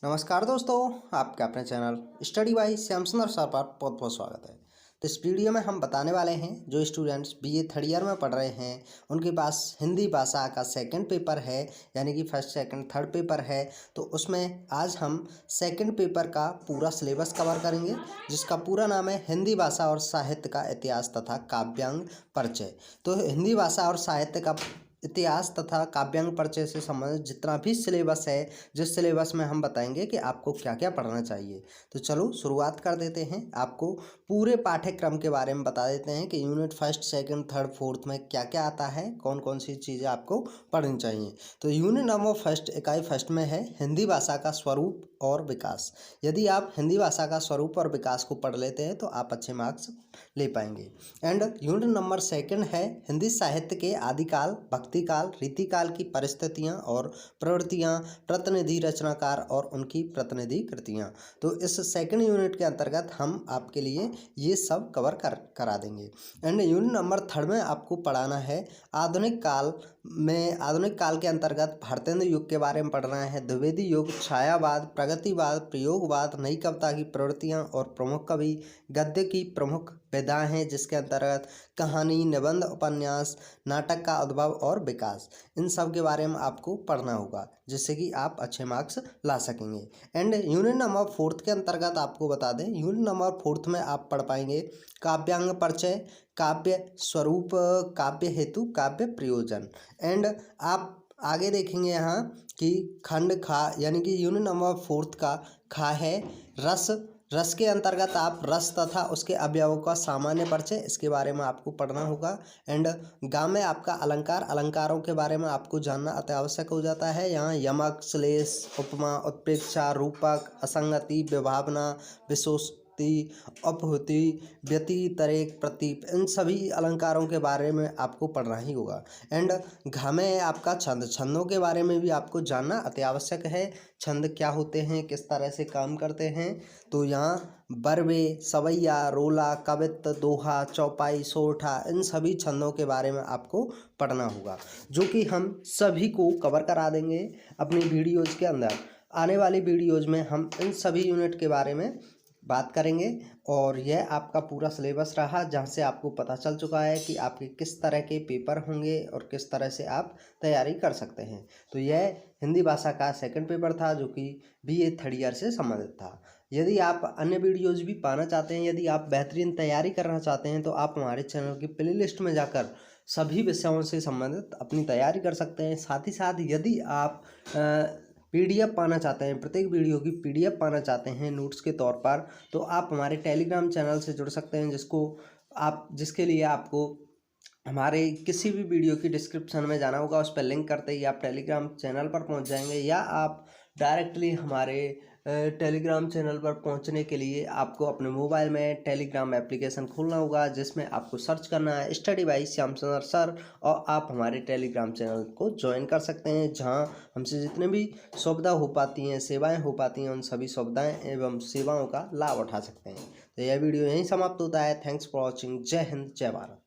नमस्कार दोस्तों, आपके अपने चैनल स्टडी बाय श्याम सुंदर सर पर बहुत बहुत स्वागत है। तो इस वीडियो में हम बताने वाले हैं जो स्टूडेंट्स बीए थर्ड ईयर में पढ़ रहे हैं उनके पास हिंदी भाषा का सेकंड पेपर है, यानी कि फर्स्ट सेकंड थर्ड पेपर है। तो उसमें आज हम सेकंड पेपर का पूरा सिलेबस कवर करेंगे, जिसका पूरा नाम है हिंदी भाषा और साहित्य का इतिहास तथा काव्यांग परिचय। तो हिंदी भाषा और साहित्य का इतिहास तथा काव्यांग परिचय से संबंधित जितना भी सिलेबस है, जिस सिलेबस में हम बताएंगे कि आपको क्या क्या पढ़ना चाहिए। तो चलो शुरुआत कर देते हैं। आपको पूरे पाठ्यक्रम के बारे में बता देते हैं कि unit first second third fourth में क्या क्या आता है, कौन कौन सी चीज़ें आपको पढ़नी चाहिए। तो यूनिट नंबर फर्स्ट इकाई फर्स्ट में है हिंदी भाषा का स्वरूप और विकास। यदि आप हिंदी भाषा का स्वरूप और विकास को पढ़ लेते हैं तो आप अच्छे मार्क्स ले पाएंगे। एंड यूनिट नंबर सेकंड है हिंदी साहित्य के आदिकाल, भक्तिकाल, रीतिकाल की परिस्थितियां और प्रवृत्तियां, प्रतिनिधि रचनाकार और उनकी प्रतिनिधि कृतियां। तो इस सेकंड यूनिट के अंतर्गत हम आपके लिए ये सब कवर करा देंगे। एंड यूनिट नंबर थर्ड में आपको पढ़ाना है आधुनिक काल में, आधुनिक काल के अंतर्गत भारतेंद्र युग के बारे में पढ़ना है, द्विवेदी युग, छायावाद, प्रगतिवाद, प्रयोगवाद, नई कविता की प्रवृत्तियां और प्रमुख कवि, गद्य की प्रमुख विधाएं हैं जिसके अंतर्गत कहानी, निबंध, उपन्यास, नाटक का उद्भव और विकास, इन सब के बारे में आपको पढ़ना होगा, जिससे कि आप अच्छे मार्क्स ला सकेंगे। एंड यूनिट नंबर फोर्थ के अंतर्गत आपको बता दें, यूनिट नंबर फोर्थ में आप पढ़ पाएंगे काव्यांग परिचय, काव्य स्वरूप, काव्य हेतु, काव्य प्रयोजन। एंड आप आगे देखेंगे यहाँ कि खंड खा, यानी कि यूनिट नंबर फोर्थ का खा है रस। रस के अंतर्गत आप रस तथा उसके अवयवों का सामान्य परिचय, इसके बारे में आपको पढ़ना होगा। एंड गा में आपका अलंकार, अलंकारों के बारे में आपको जानना अति आवश्यक हो जाता है। यहाँ यमक, श्लेष, उपमा, उत्प्रेक्षा, रूपक, असंगति, विभावना, विशेषोक्ति, अपहुति, व्यतिरेक, प्रतीप, इन सभी अलंकारों के बारे में आपको पढ़ना ही होगा। एंड घ में आपका छंद, छंदों के बारे में भी आपको जानना अति आवश्यक है। छंद क्या होते हैं, किस तरह से काम करते हैं। तो यहाँ बरवे, सवैया, रोला, कवित्त, दोहा, चौपाई, सोरठा, इन सभी छंदों के बारे में आपको पढ़ना होगा, जो कि हम सभी को कवर करा देंगे अपनी वीडियोज़ के अंदर। आने वाली वीडियोज़ में हम इन सभी यूनिट के बारे में बात करेंगे और यह आपका पूरा सिलेबस रहा, जहाँ से आपको पता चल चुका है कि आपके किस तरह के पेपर होंगे और किस तरह से आप तैयारी कर सकते हैं। तो यह हिंदी भाषा का सेकंड पेपर था, जो कि बीए थर्ड ईयर से संबंधित था। यदि आप अन्य वीडियोज़ भी पाना चाहते हैं, यदि आप बेहतरीन तैयारी करना चाहते हैं, तो आप हमारे चैनल की प्लेलिस्ट में जाकर सभी विषयों से संबंधित अपनी तैयारी कर सकते हैं। साथ ही साथ यदि आप पीडीएफ पाना चाहते हैं, प्रत्येक वीडियो की पीडीएफ पाना चाहते हैं नोट्स के तौर पर, तो आप हमारे टेलीग्राम चैनल से जुड़ सकते हैं, जिसके लिए आपको हमारे किसी भी वीडियो की डिस्क्रिप्शन में जाना होगा। उस पर लिंक करते ही आप टेलीग्राम चैनल पर पहुंच जाएंगे, या आप डायरेक्टली हमारे टेलीग्राम चैनल पर पहुंचने के लिए आपको अपने मोबाइल में टेलीग्राम एप्लीकेशन खोलना होगा, जिसमें आपको सर्च करना है स्टडी बाय श्याम सुंदर सर, और आप हमारे टेलीग्राम चैनल को ज्वाइन कर सकते हैं, जहां हमसे जितने भी सुविधा हो पाती हैं, सेवाएं हो पाती हैं, उन सभी सुविधाएं एवं सेवाओं का लाभ उठा सकते हैं। तो यह वीडियो यहीं समाप्त होता है। Thanks for watching. जय हिंद, जय भारत।